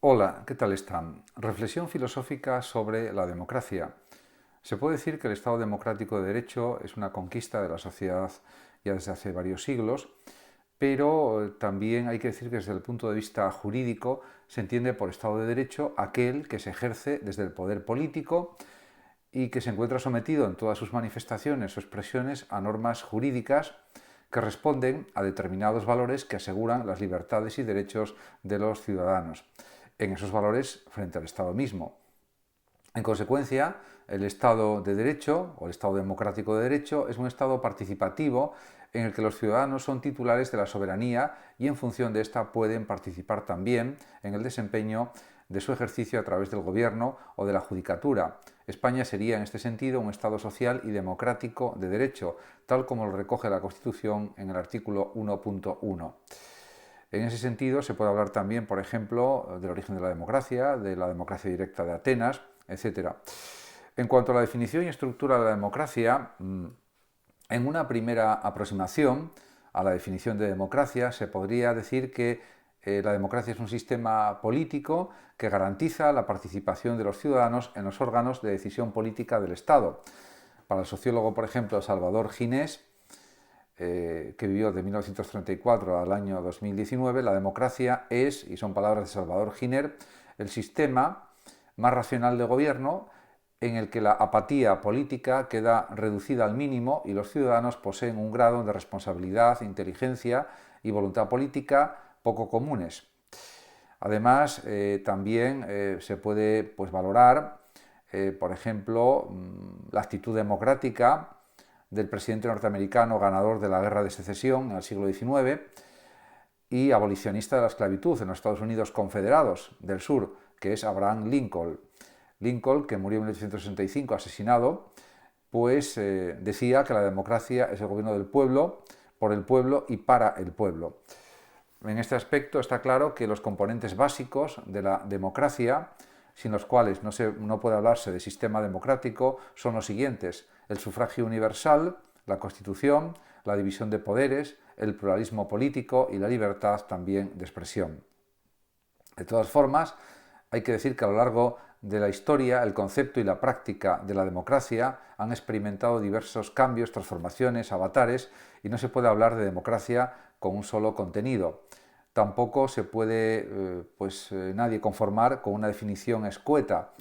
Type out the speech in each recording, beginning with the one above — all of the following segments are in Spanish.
Hola, ¿qué tal están? Reflexión filosófica sobre la democracia. Se puede decir que el Estado democrático de derecho es una conquista de la sociedad ya desde hace varios siglos, pero también hay que decir que desde el punto de vista jurídico se entiende por Estado de Derecho aquel que se ejerce desde el poder político y que se encuentra sometido en todas sus manifestaciones o expresiones a normas jurídicas que responden a determinados valores que aseguran las libertades y derechos de los ciudadanos, en esos valores frente al Estado mismo. En consecuencia, el Estado de Derecho o el Estado democrático de Derecho es un Estado participativo en el que los ciudadanos son titulares de la soberanía y en función de esta pueden participar también en el desempeño de su ejercicio a través del gobierno o de la judicatura. España sería en este sentido un Estado social y democrático de derecho, tal como lo recoge la Constitución en el artículo 1.1. En ese sentido se puede hablar también, por ejemplo, del origen de la democracia directa de Atenas, etc. En cuanto a la definición y estructura de la democracia, en una primera aproximación a la definición de democracia se podría decir que la democracia es un sistema político que garantiza la participación de los ciudadanos en los órganos de decisión política del Estado. Para el sociólogo, por ejemplo, Salvador Ginés, que vivió de 1934 al año 2019, la democracia es, y son palabras de Salvador Giner, el sistema más racional de gobierno en el que la apatía política queda reducida al mínimo y los ciudadanos poseen un grado de responsabilidad, inteligencia y voluntad política poco comunes. Además, también se puede valorar, por ejemplo, la actitud democrática del presidente norteamericano ganador de la Guerra de Secesión en el siglo XIX y abolicionista de la esclavitud en los Estados Unidos Confederados del Sur, que es Abraham Lincoln. Lincoln, que murió en 1865 asesinado, decía que la democracia es el gobierno del pueblo, por el pueblo y para el pueblo. En este aspecto está claro que los componentes básicos de la democracia, sin los cuales no puede hablarse de sistema democrático, son los siguientes: el sufragio universal, la Constitución, la división de poderes, el pluralismo político y la libertad también de expresión. De todas formas, hay que decir que a lo largo de la historia el concepto y la práctica de la democracia han experimentado diversos cambios, transformaciones, avatares, y no se puede hablar de democracia con un solo contenido. Tampoco se puede nadie conformar con una definición escueta.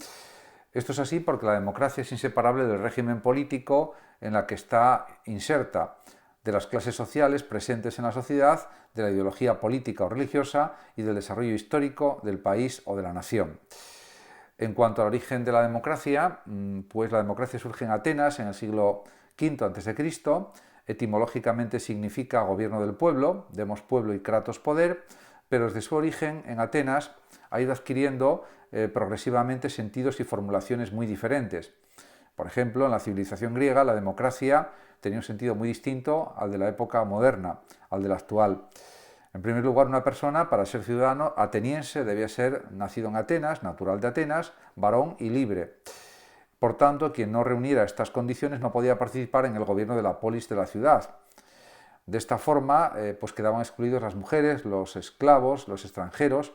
Esto es así porque la democracia es inseparable del régimen político en la que está inserta, de las clases sociales presentes en la sociedad, de la ideología política o religiosa y del desarrollo histórico del país o de la nación. En cuanto al origen de la democracia, la democracia surge en Atenas en el siglo V a.C., etimológicamente significa gobierno del pueblo, demos pueblo y kratos poder, pero desde su origen en Atenas ha ido adquiriendo progresivamente sentidos y formulaciones muy diferentes. Por ejemplo, en la civilización griega la democracia tenía un sentido muy distinto al de la época moderna, al del actual. En primer lugar, una persona, para ser ciudadano ateniense, debía ser nacido en Atenas, natural de Atenas, varón y libre. Por tanto, quien no reuniera estas condiciones no podía participar en el gobierno de la polis de la ciudad. De esta forma, quedaban excluidos las mujeres, los esclavos, los extranjeros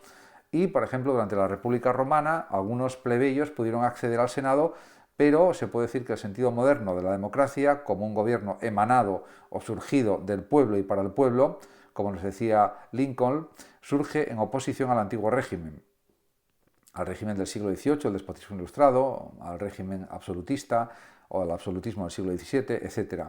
y, por ejemplo, durante la República Romana, algunos plebeyos pudieron acceder al Senado, pero se puede decir que el sentido moderno de la democracia, como un gobierno emanado o surgido del pueblo y para el pueblo, como nos decía Lincoln, surge en oposición al antiguo régimen, al régimen del siglo XVIII, el despotismo ilustrado, al régimen absolutista o al absolutismo del siglo XVII, etc.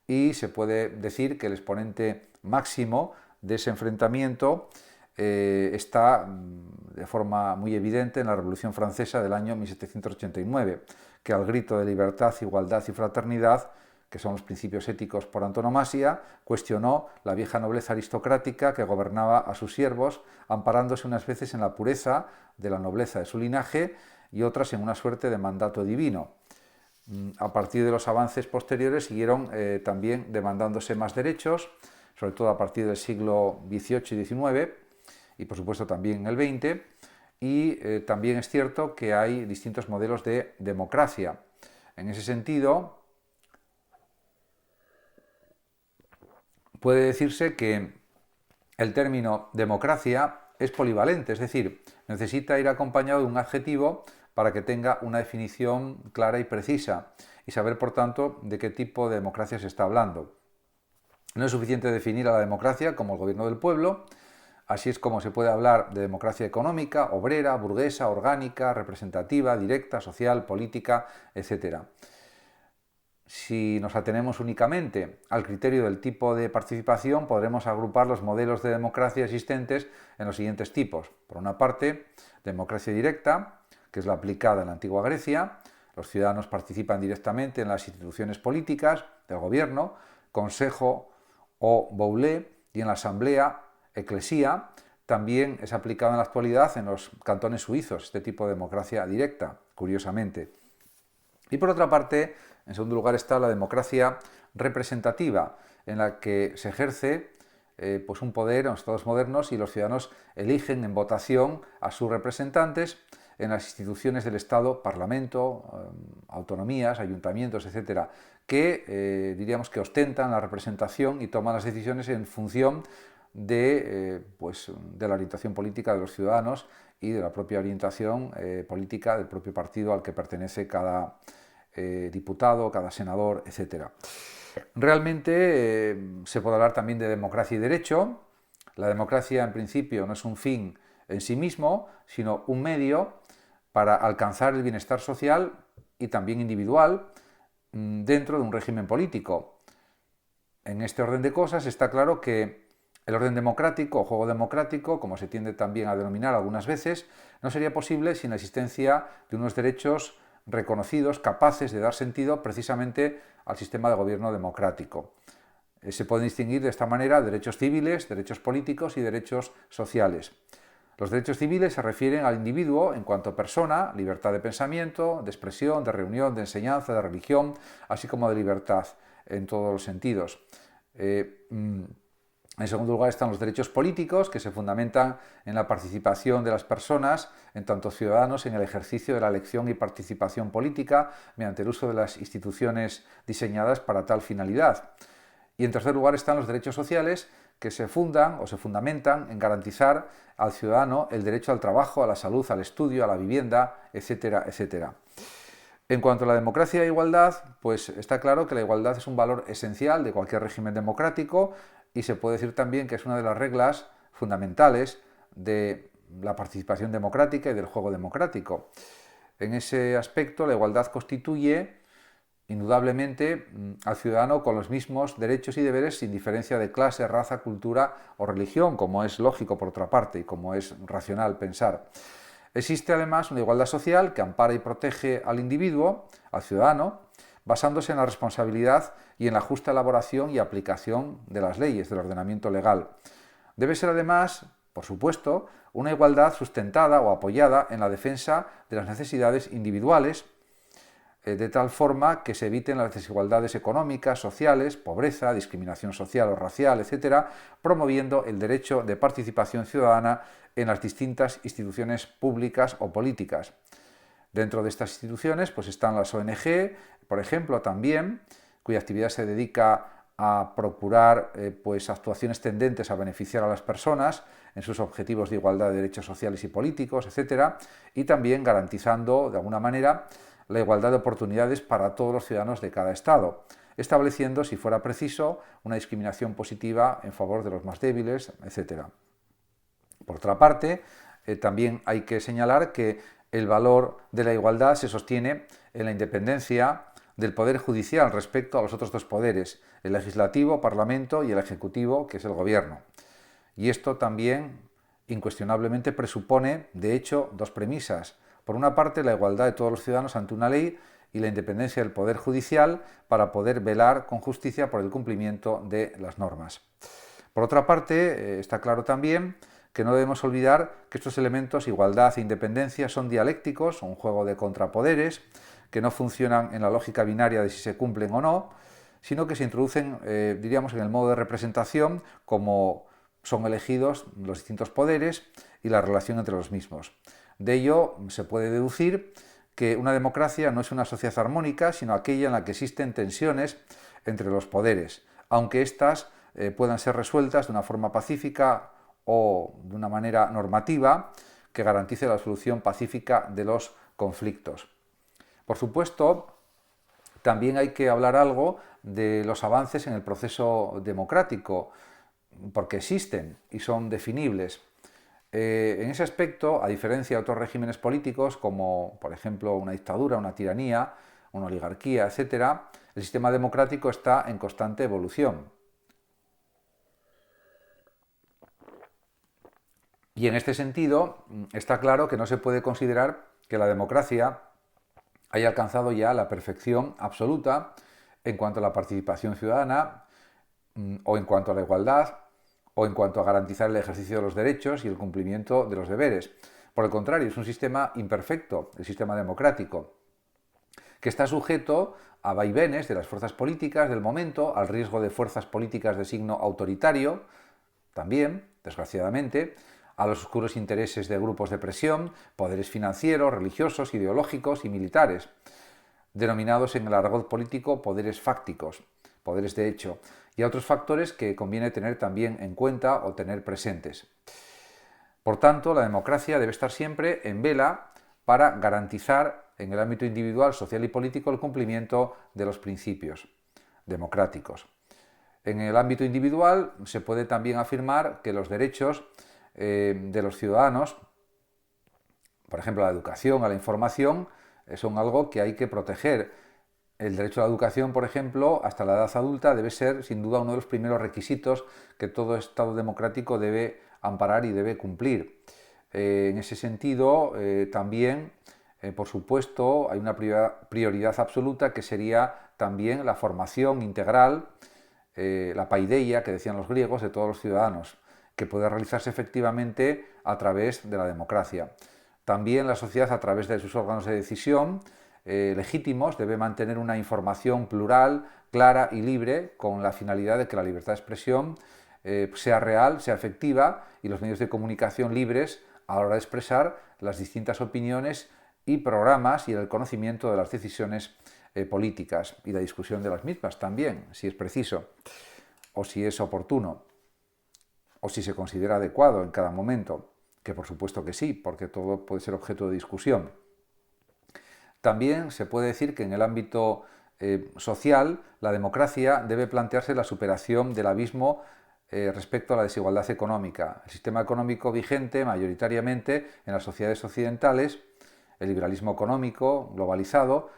Y se puede decir que el exponente máximo de ese enfrentamiento está de forma muy evidente en la Revolución Francesa del año 1789, que al grito de libertad, igualdad y fraternidad, que son los principios éticos por antonomasia, cuestionó la vieja nobleza aristocrática que gobernaba a sus siervos, amparándose unas veces en la pureza de la nobleza de su linaje y otras en una suerte de mandato divino. A partir de los avances posteriores siguieron también demandándose más derechos, sobre todo a partir del siglo XVIII y XIX, y por supuesto también en el XX, y también es cierto que hay distintos modelos de democracia. En ese sentido, puede decirse que el término democracia es polivalente, es decir, necesita ir acompañado de un adjetivo para que tenga una definición clara y precisa y saber, por tanto, de qué tipo de democracia se está hablando. No es suficiente definir a la democracia como el gobierno del pueblo. Así es como se puede hablar de democracia económica, obrera, burguesa, orgánica, representativa, directa, social, política, etc. Si nos atenemos únicamente al criterio del tipo de participación, podremos agrupar los modelos de democracia existentes en los siguientes tipos. Por una parte, democracia directa, que es la aplicada en la antigua Grecia. Los ciudadanos participan directamente en las instituciones políticas del gobierno, consejo o boulé, y en la asamblea, eclesía. También es aplicado en la actualidad en los cantones suizos, este tipo de democracia directa, curiosamente. Y por otra parte, en segundo lugar está la democracia representativa, en la que se ejerce pues un poder en los estados modernos y los ciudadanos eligen en votación a sus representantes en las instituciones del Estado, Parlamento, autonomías, ayuntamientos, etcétera, que diríamos que ostentan la representación y toman las decisiones en función de la orientación política de los ciudadanos y de la propia orientación política del propio partido al que pertenece cada diputado, cada senador, etc. Realmente se puede hablar también de democracia y derecho. La democracia, en principio, no es un fin en sí mismo, sino un medio para alcanzar el bienestar social y también individual dentro de un régimen político. En este orden de cosas está claro que el orden democrático o juego democrático, como se tiende también a denominar algunas veces, no sería posible sin la existencia de unos derechos reconocidos, capaces de dar sentido precisamente al sistema de gobierno democrático. Se pueden distinguir de esta manera derechos civiles, derechos políticos y derechos sociales. Los derechos civiles se refieren al individuo en cuanto a persona, libertad de pensamiento, de expresión, de reunión, de enseñanza, de religión, así como de libertad en todos los sentidos. En segundo lugar están los derechos políticos, que se fundamentan en la participación de las personas, en tanto ciudadanos, en el ejercicio de la elección y participación política mediante el uso de las instituciones diseñadas para tal finalidad. Y en tercer lugar están los derechos sociales, que se fundan o se fundamentan en garantizar al ciudadano el derecho al trabajo, a la salud, al estudio, a la vivienda, etcétera, etcétera. En cuanto a la democracia e igualdad, pues está claro que la igualdad es un valor esencial de cualquier régimen democrático y se puede decir también que es una de las reglas fundamentales de la participación democrática y del juego democrático. En ese aspecto, la igualdad constituye indudablemente al ciudadano con los mismos derechos y deberes sin diferencia de clase, raza, cultura o religión, como es lógico por otra parte y como es racional pensar. Existe además una igualdad social que ampara y protege al individuo, al ciudadano, basándose en la responsabilidad y en la justa elaboración y aplicación de las leyes, del ordenamiento legal. Debe ser además, por supuesto, una igualdad sustentada o apoyada en la defensa de las necesidades individuales, de tal forma que se eviten las desigualdades económicas, sociales, pobreza, discriminación social o racial, etc., promoviendo el derecho de participación ciudadana en las distintas instituciones públicas o políticas. Dentro de estas instituciones pues están las ONG, por ejemplo, también, cuya actividad se dedica a procurar actuaciones tendentes a beneficiar a las personas en sus objetivos de igualdad de derechos sociales y políticos, etc., y también garantizando, de alguna manera, la igualdad de oportunidades para todos los ciudadanos de cada Estado, estableciendo, si fuera preciso, una discriminación positiva en favor de los más débiles, etc. Por otra parte, también hay que señalar que el valor de la igualdad se sostiene en la independencia del Poder Judicial respecto a los otros dos poderes, el Legislativo, Parlamento, y el Ejecutivo, que es el Gobierno. Y esto también, incuestionablemente, presupone, de hecho, dos premisas. Por una parte, la igualdad de todos los ciudadanos ante una ley y la independencia del Poder Judicial para poder velar con justicia por el cumplimiento de las normas. Por otra parte, está claro también que no debemos olvidar que estos elementos, igualdad e independencia, son dialécticos, un juego de contrapoderes, que no funcionan en la lógica binaria de si se cumplen o no, sino que se introducen, diríamos, en el modo de representación, como son elegidos los distintos poderes y la relación entre los mismos. De ello se puede deducir que una democracia no es una sociedad armónica, sino aquella en la que existen tensiones entre los poderes, aunque éstas puedan ser resueltas de una forma pacífica o de una manera normativa que garantice la solución pacífica de los conflictos. Por supuesto, también hay que hablar algo de los avances en el proceso democrático, porque existen y son definibles. En ese aspecto, a diferencia de otros regímenes políticos, como por ejemplo una dictadura, una tiranía, una oligarquía, etc., el sistema democrático está en constante evolución. Y en este sentido, está claro que no se puede considerar que la democracia haya alcanzado ya la perfección absoluta en cuanto a la participación ciudadana, o en cuanto a la igualdad, o en cuanto a garantizar el ejercicio de los derechos y el cumplimiento de los deberes. Por el contrario, es un sistema imperfecto, el sistema democrático, que está sujeto a vaivenes de las fuerzas políticas del momento, al riesgo de fuerzas políticas de signo autoritario, también, desgraciadamente, a los oscuros intereses de grupos de presión, poderes financieros, religiosos, ideológicos y militares, denominados en el argot político poderes fácticos, poderes de hecho, y a otros factores que conviene tener también en cuenta o tener presentes. Por tanto, la democracia debe estar siempre en vela para garantizar en el ámbito individual, social y político el cumplimiento de los principios democráticos. En el ámbito individual se puede también afirmar que los derechos de los ciudadanos, por ejemplo, a la educación, a la información, son algo que hay que proteger. El derecho a la educación, por ejemplo, hasta la edad adulta debe ser, sin duda, uno de los primeros requisitos que todo Estado democrático debe amparar y debe cumplir. En ese sentido, también, por supuesto, hay una prioridad absoluta que sería también la formación integral, la paideia, que decían los griegos, de todos los ciudadanos, que puede realizarse efectivamente a través de la democracia. También la sociedad, a través de sus órganos de decisión legítimos, debe mantener una información plural, clara y libre, con la finalidad de que la libertad de expresión sea real, sea efectiva, y los medios de comunicación libres a la hora de expresar las distintas opiniones y programas y el conocimiento de las decisiones políticas y la discusión de las mismas también, si es preciso o si es oportuno, o si se considera adecuado en cada momento, que por supuesto que sí, porque todo puede ser objeto de discusión. También se puede decir que en el ámbito social, la democracia debe plantearse la superación del abismo respecto a la desigualdad económica. El sistema económico vigente, mayoritariamente en las sociedades occidentales, el liberalismo económico globalizado,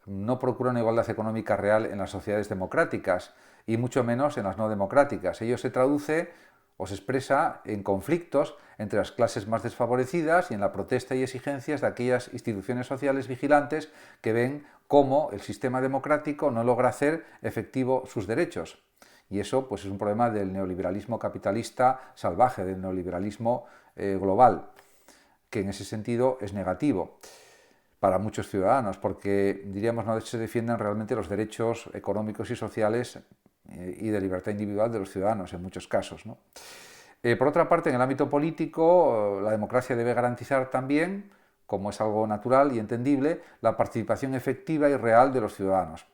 no procura una igualdad económica real en las sociedades democráticas y mucho menos en las no democráticas. Ello se traduce o se expresa en conflictos entre las clases más desfavorecidas y en la protesta y exigencias de aquellas instituciones sociales vigilantes que ven cómo el sistema democrático no logra hacer efectivo sus derechos. Y eso pues, es un problema del neoliberalismo capitalista salvaje, del neoliberalismo global, que en ese sentido es negativo para muchos ciudadanos, porque diríamos no se defienden realmente los derechos económicos y sociales y de libertad individual de los ciudadanos en muchos casos, ¿no? Por otra parte, en el ámbito político, la democracia debe garantizar también, como es algo natural y entendible, la participación efectiva y real de los ciudadanos.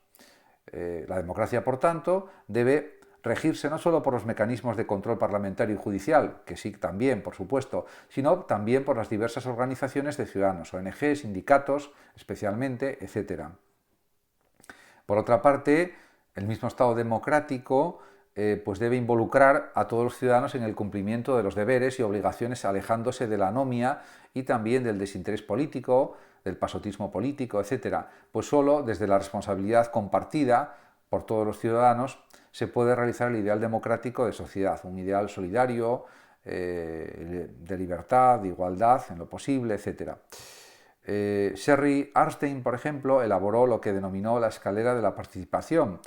La democracia, por tanto, debe regirse no solo por los mecanismos de control parlamentario y judicial, que sí también, por supuesto, sino también por las diversas organizaciones de ciudadanos, ONG, sindicatos, especialmente, etc. Por otra parte, el mismo Estado democrático pues debe involucrar a todos los ciudadanos en el cumplimiento de los deberes y obligaciones, alejándose de la anomia y también del desinterés político, del pasotismo político, etc. Pues solo desde la responsabilidad compartida por todos los ciudadanos se puede realizar el ideal democrático de sociedad, un ideal solidario, de libertad, de igualdad en lo posible, etc. Sherry Arnstein, por ejemplo, elaboró lo que denominó la escalera de la participación.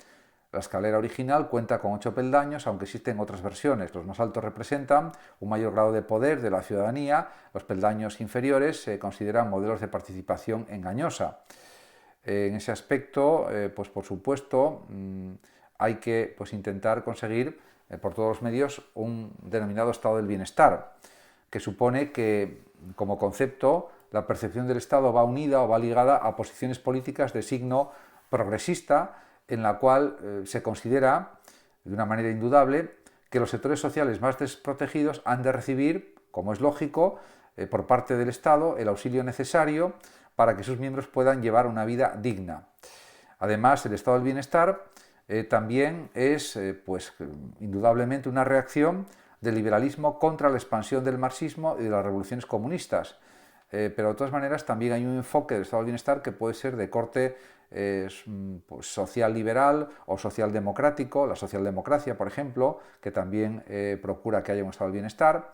La escalera original cuenta con 8 peldaños, aunque existen otras versiones. Los más altos representan un mayor grado de poder de la ciudadanía, los peldaños inferiores se consideran modelos de participación engañosa. En ese aspecto, pues por supuesto, hay que intentar conseguir por todos los medios un denominado estado del bienestar, que supone que, como concepto, la percepción del Estado va unida o va ligada a posiciones políticas de signo progresista, en la cual se considera, de una manera indudable, que los sectores sociales más desprotegidos han de recibir, como es lógico, por parte del Estado, el auxilio necesario para que sus miembros puedan llevar una vida digna. Además, el estado del bienestar también es, pues, indudablemente una reacción del liberalismo contra la expansión del marxismo y de las revoluciones comunistas. Pero de todas maneras también hay un enfoque del estado del bienestar que puede ser de corte pues, social liberal o social democrático, la socialdemocracia, por ejemplo, que también procura que haya un estado del bienestar.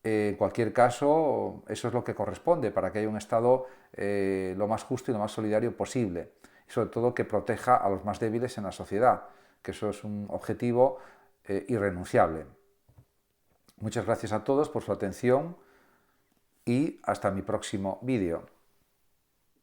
En cualquier caso, eso es lo que corresponde para que haya un Estado lo más justo y lo más solidario posible. Y sobre todo que proteja a los más débiles en la sociedad, que eso es un objetivo irrenunciable. Muchas gracias a todos por su atención y hasta mi próximo vídeo.